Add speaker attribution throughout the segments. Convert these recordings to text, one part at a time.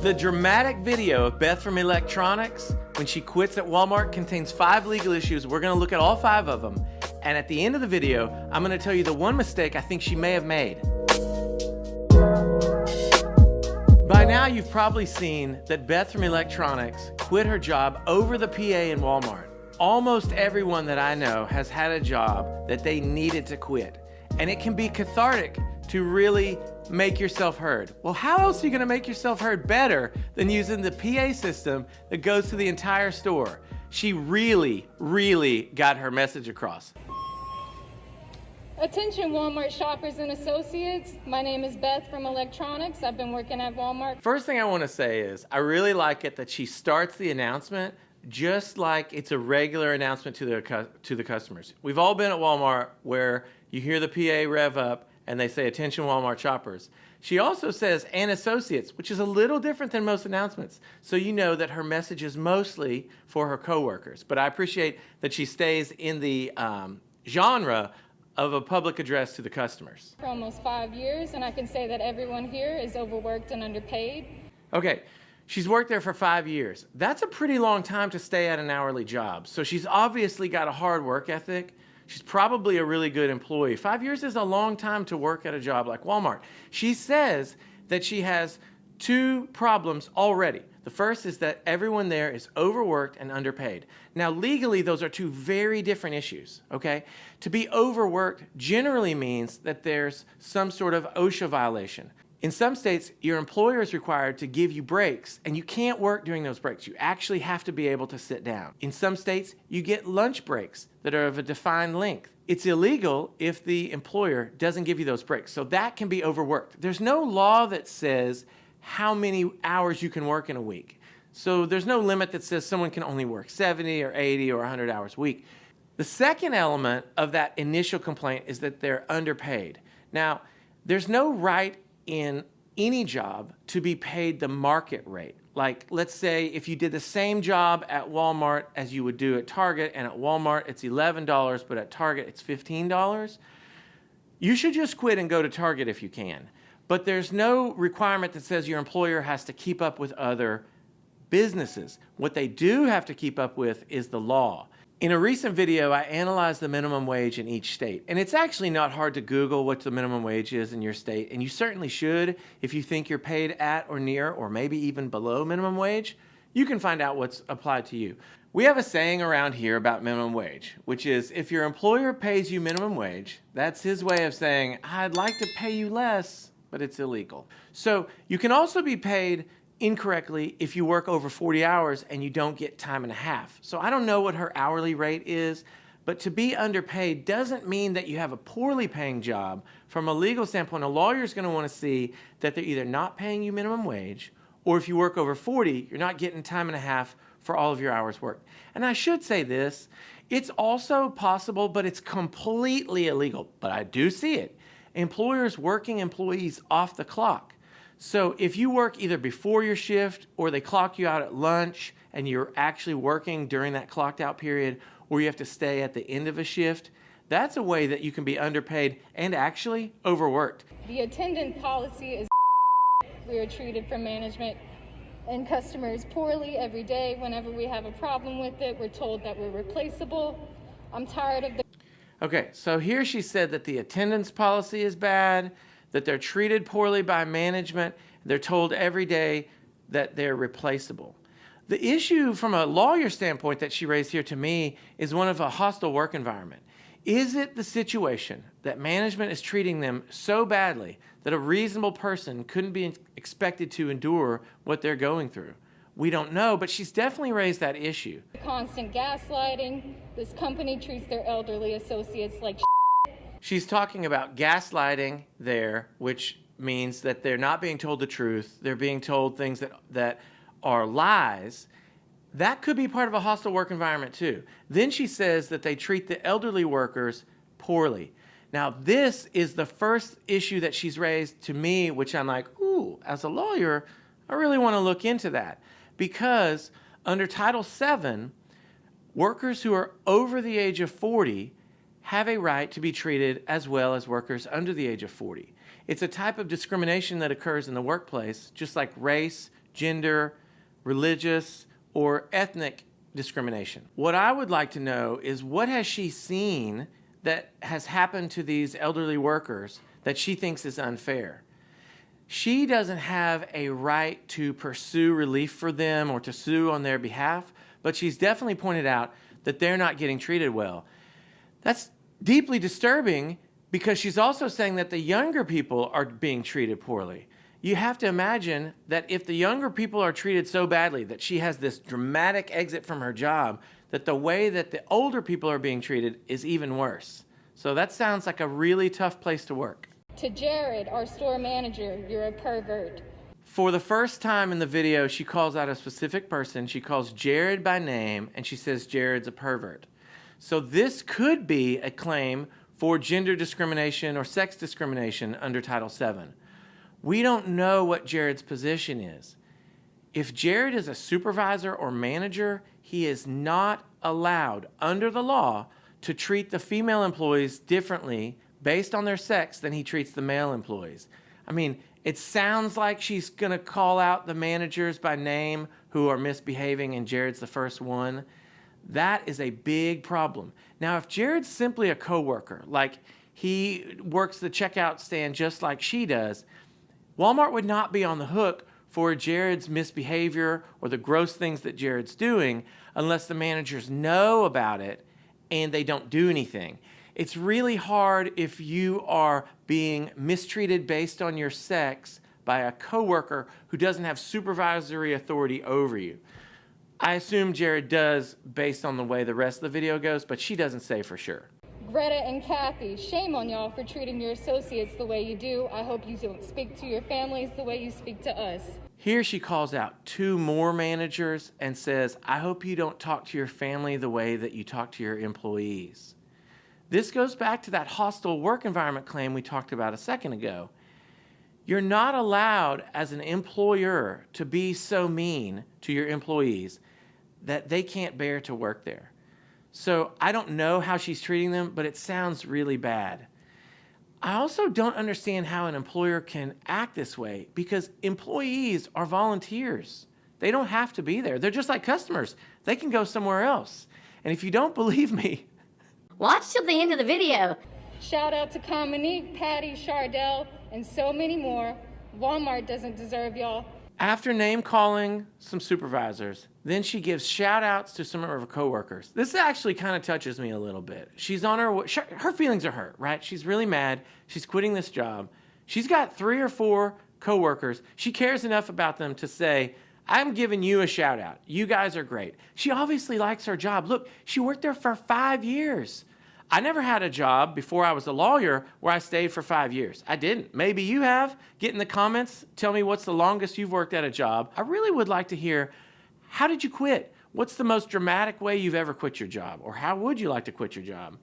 Speaker 1: The dramatic video of Beth from Electronics when she quits at Walmart contains 5 legal issues. We're going to look at all 5 of them. And at the end of the video, I'm going to tell you the one mistake I think she may have made. By now, you've probably seen that Beth from Electronics quit her job over the PA in Walmart. Almost everyone that I know has had a job that they needed to quit. And it can be cathartic to really make yourself heard. Well, how else are you going to make yourself heard better than using the PA system that goes to the entire store? She really got her message across.
Speaker 2: Attention Walmart shoppers and associates. My name is Beth from Electronics. I've been working at Walmart.
Speaker 1: First thing I want to say is I really like it that she starts the announcement just like it's a regular announcement to the customers. We've all been at Walmart where you hear the PA rev up and they say, attention Walmart shoppers. She also says, and associates, which is a little different than most announcements. So you know that her message is mostly for her coworkers. But I appreciate that she stays in the genre of a public address to the customers.
Speaker 2: For almost 5 years, and I can say that everyone here is overworked and underpaid.
Speaker 1: Okay, she's worked there for 5 years. That's a pretty long time to stay at an hourly job. So she's obviously got a hard work ethic. She's probably a really good employee. 5 years is a long time to work at a job like Walmart. She says that she has 2 problems already. The first is that everyone there is overworked and underpaid. Now, legally, those are 2 very different issues, okay? To be overworked generally means that there's some sort of OSHA violation. In some states, your employer is required to give you breaks, and you can't work during those breaks. You actually have to be able to sit down. In some states, you get lunch breaks that are of a defined length. It's illegal if the employer doesn't give you those breaks, so that can be overworked. There's no law that says how many hours you can work in a week. So there's no limit that says someone can only work 70 or 80 or 100 hours a week. The second element of that initial complaint is that they're underpaid. Now, there's no right in any job to be paid the market rate. Like, let's say if you did the same job at Walmart as you would do at Target, and at Walmart it's $11, but at Target it's $15, you should just quit and go to Target if you can. But there's no requirement that says your employer has to keep up with other businesses. What they do have to keep up with is the law. In a recent video, I analyzed the minimum wage in each state. And it's actually not hard to Google what the minimum wage is in your state. And you certainly should if you think you're paid at or near or maybe even below minimum wage. You can find out what's applied to you. We have a saying around here about minimum wage, which is if your employer pays you minimum wage, that's his way of saying, I'd like to pay you less, but it's illegal. So you can also be paid incorrectly if you work over 40 hours and you don't get time and a half. So I don't know what her hourly rate is, but to be underpaid doesn't mean that you have a poorly paying job. From a legal standpoint, a lawyer's going to want to see that they're either not paying you minimum wage, or if you work over 40, you're not getting time and a half for all of your hours worked. And I should say this, it's also possible, but it's completely illegal. But I do see it. Employers working employees off the clock. So if you work either before your shift or they clock you out at lunch and you're actually working during that clocked out period, or you have to stay at the end of a shift, that's a way that you can be underpaid and actually overworked.
Speaker 2: The attendant policy is we are treated from management and customers poorly every day. Whenever we have a problem with it, we're told that we're replaceable. I'm tired of the...
Speaker 1: Okay, so here she said that the attendance policy is bad, that they're treated poorly by management, they're told every day that they're replaceable. The issue from a lawyer standpoint that she raised here to me is one of a hostile work environment. Is it the situation that management is treating them so badly that a reasonable person couldn't be expected to endure what they're going through? We don't know, but she's definitely raised that issue.
Speaker 2: Constant gaslighting. This company treats their elderly associates like
Speaker 1: She's talking about gaslighting there, which means that they're not being told the truth. They're being told things that are lies. That could be part of a hostile work environment too. Then she says that they treat the elderly workers poorly. Now, this is the first issue that she's raised to me, which I'm like, ooh, as a lawyer, I really want to look into that. Because under Title VII, workers who are over the age of 40 have a right to be treated as well as workers under the age of 40. It's a type of discrimination that occurs in the workplace, just like race, gender, religious, or ethnic discrimination. What I would like to know is, what has she seen that has happened to these elderly workers that she thinks is unfair? She doesn't have a right to pursue relief for them or to sue on their behalf, but she's definitely pointed out that they're not getting treated well. That's deeply disturbing, because she's also saying that the younger people are being treated poorly. You have to imagine that if the younger people are treated so badly that she has this dramatic exit from her job, that the way that the older people are being treated is even worse. So that sounds like a really tough place to work.
Speaker 2: To Jared, our store manager, you're a pervert.
Speaker 1: For the first time in the video, she calls out a specific person. She calls Jared by name, and she says Jared's a pervert. So this could be a claim for gender discrimination or sex discrimination under Title VII. We don't know what Jared's position is. If Jared is a supervisor or manager, he is not allowed under the law to treat the female employees differently based on their sex than he treats the male employees. I mean, it sounds like she's going to call out the managers by name who are misbehaving, and Jared's the first one. That is a big problem. Now, if Jared's simply a coworker, like he works the checkout stand just like she does, Walmart would not be on the hook for Jared's misbehavior or the gross things that Jared's doing unless the managers know about it and they don't do anything. It's really hard if you are being mistreated based on your sex by a coworker who doesn't have supervisory authority over you. I assume Jared does based on the way the rest of the video goes, but she doesn't say for sure.
Speaker 2: Greta and Kathy, shame on y'all for treating your associates the way you do. I hope you don't speak to your families the way you speak to us.
Speaker 1: Here she calls out 2 more managers and says, I hope you don't talk to your family the way that you talk to your employees. This goes back to that hostile work environment claim we talked about a second ago. You're not allowed as an employer to be so mean to your employees that they can't bear to work there. So I don't know how she's treating them, but it sounds really bad. I also don't understand how an employer can act this way, because employees are volunteers. They don't have to be there. They're just like customers. They can go somewhere else. And if you don't believe me,
Speaker 3: watch till the end of the video.
Speaker 2: Shout out to Cominique, Patty, Chardell, and so many more. Walmart doesn't deserve y'all.
Speaker 1: after name calling some supervisors, then she gives shout outs to some of her coworkers. This actually kind of touches me a little bit. She's on her feelings are hurt, right? She's really mad. She's quitting this job. She's got 3 or 4 coworkers. She cares enough about them to say, I'm giving you a shout out. You guys are great. She obviously likes her job. Look, she worked there for 5 years. I never had a job before I was a lawyer where I stayed for 5 years. I didn't. Maybe you have. Get in the comments. Tell me what's the longest you've worked at a job. I really would like to hear, how did you quit? What's the most dramatic way you've ever quit your job? Or how would you like to quit your job?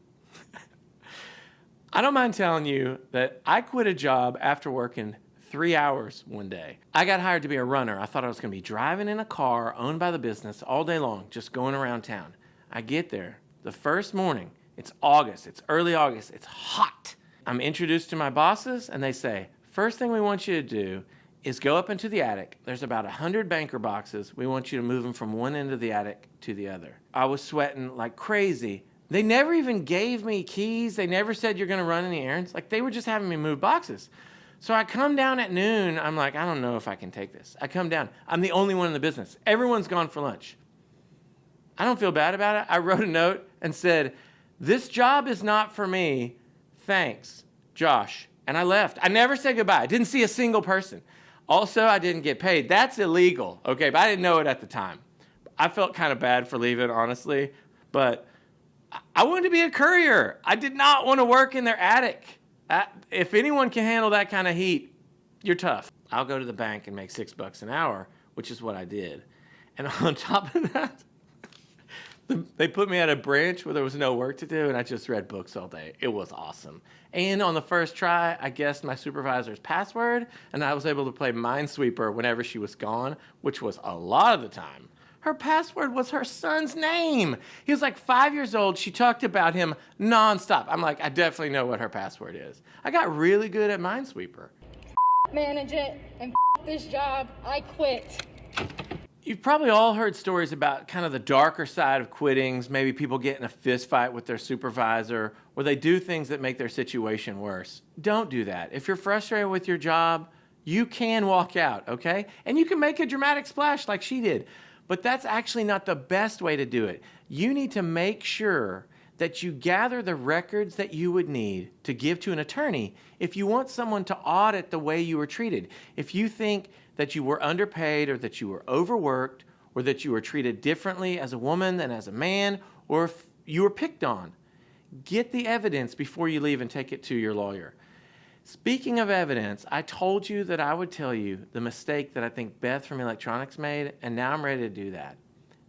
Speaker 1: I don't mind telling you that I quit a job after working 3 hours one day. I got hired to be a runner. I thought I was going to be driving in a car owned by the business all day long, just going around town. I get there the first morning. It's August. It's early August. It's hot. I'm introduced to my bosses, and they say, first thing we want you to do is go up into the attic. There's about 100 banker boxes. We want you to move them from one end of the attic to the other. I was sweating like crazy. They never even gave me keys. They never said you're going to run any errands. Like, they were just having me move boxes. So I come down at noon. I'm like, I don't know if I can take this. I come down. I'm the only one in the business. Everyone's gone for lunch. I don't feel bad about it. I wrote a note and said, this job is not for me. Thanks, Josh. And I left. I never said goodbye. I didn't see a single person. Also, I didn't get paid. That's illegal, okay? But I didn't know it at the time. I felt kind of bad for leaving, honestly. But I wanted to be a courier. I did not want to work in their attic. If anyone can handle that kind of heat, you're tough. I'll go to the bank and make $6 an hour, which is what I did. And on top of that, they put me at a branch where there was no work to do, and I just read books all day. It was awesome. And on the first try, I guessed my supervisor's password, and I was able to play Minesweeper whenever she was gone, which was a lot of the time. Her password was her son's name. He was like 5 years old. She talked about him nonstop. I'm like, I definitely know what her password is. I got really good at Minesweeper.
Speaker 2: Manage it and this job. I quit.
Speaker 1: You've probably all heard stories about kind of the darker side of quittings. Maybe people get in a fist fight with their supervisor, or they do things that make their situation worse. Don't do that. If you're frustrated with your job, you can walk out, okay? And you can make a dramatic splash like she did. But that's actually not the best way to do it. You need to make sure that you gather the records that you would need to give to an attorney if you want someone to audit the way you were treated. If you think that you were underpaid, or that you were overworked, or that you were treated differently as a woman than as a man, or if you were picked on, get the evidence before you leave and take it to your lawyer. Speaking of evidence, I told you that I would tell you the mistake that I think Beth from Electronics made, and now I'm ready to do that.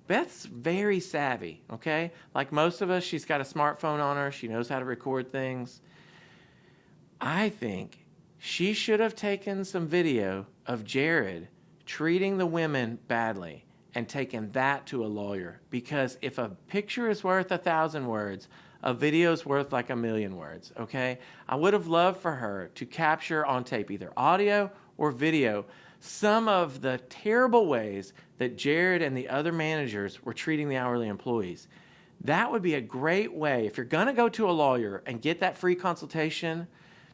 Speaker 1: Beth's very savvy, okay? Like most of us, she's got a smartphone on her. She knows how to record things. I think she should have taken some video of Jared treating the women badly and taken that to a lawyer. Because if a picture is worth 1,000 words, a video is worth like 1,000,000 words, okay? I would have loved for her to capture on tape, either audio or video, some of the terrible ways that Jared and the other managers were treating the hourly employees. That would be a great way, if you're going to go to a lawyer and get that free consultation,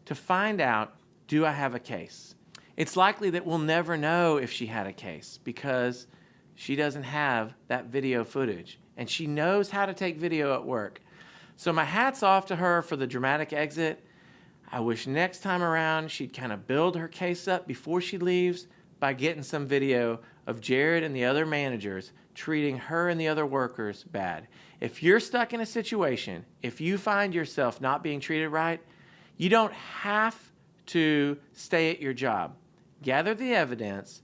Speaker 1: to find out, do I have a case? It's likely that we'll never know if she had a case because she doesn't have that video footage, and she knows how to take video at work. So my hat's off to her for the dramatic exit. I wish next time around she'd kind of build her case up before she leaves by getting some video of Jared and the other managers treating her and the other workers bad. If you're stuck in a situation, if you find yourself not being treated right, you don't have to stay at your job. Gather the evidence,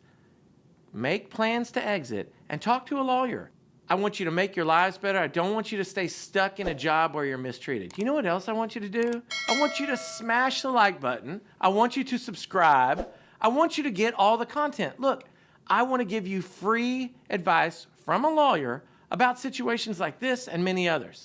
Speaker 1: make plans to exit, and talk to a lawyer. I want you to make your lives better. I don't want you to stay stuck in a job where you're mistreated. You know what else I want you to do? I want you to smash the like button. I want you to subscribe. I want you to get all the content. Look, I want to give you free advice from a lawyer about situations like this and many others.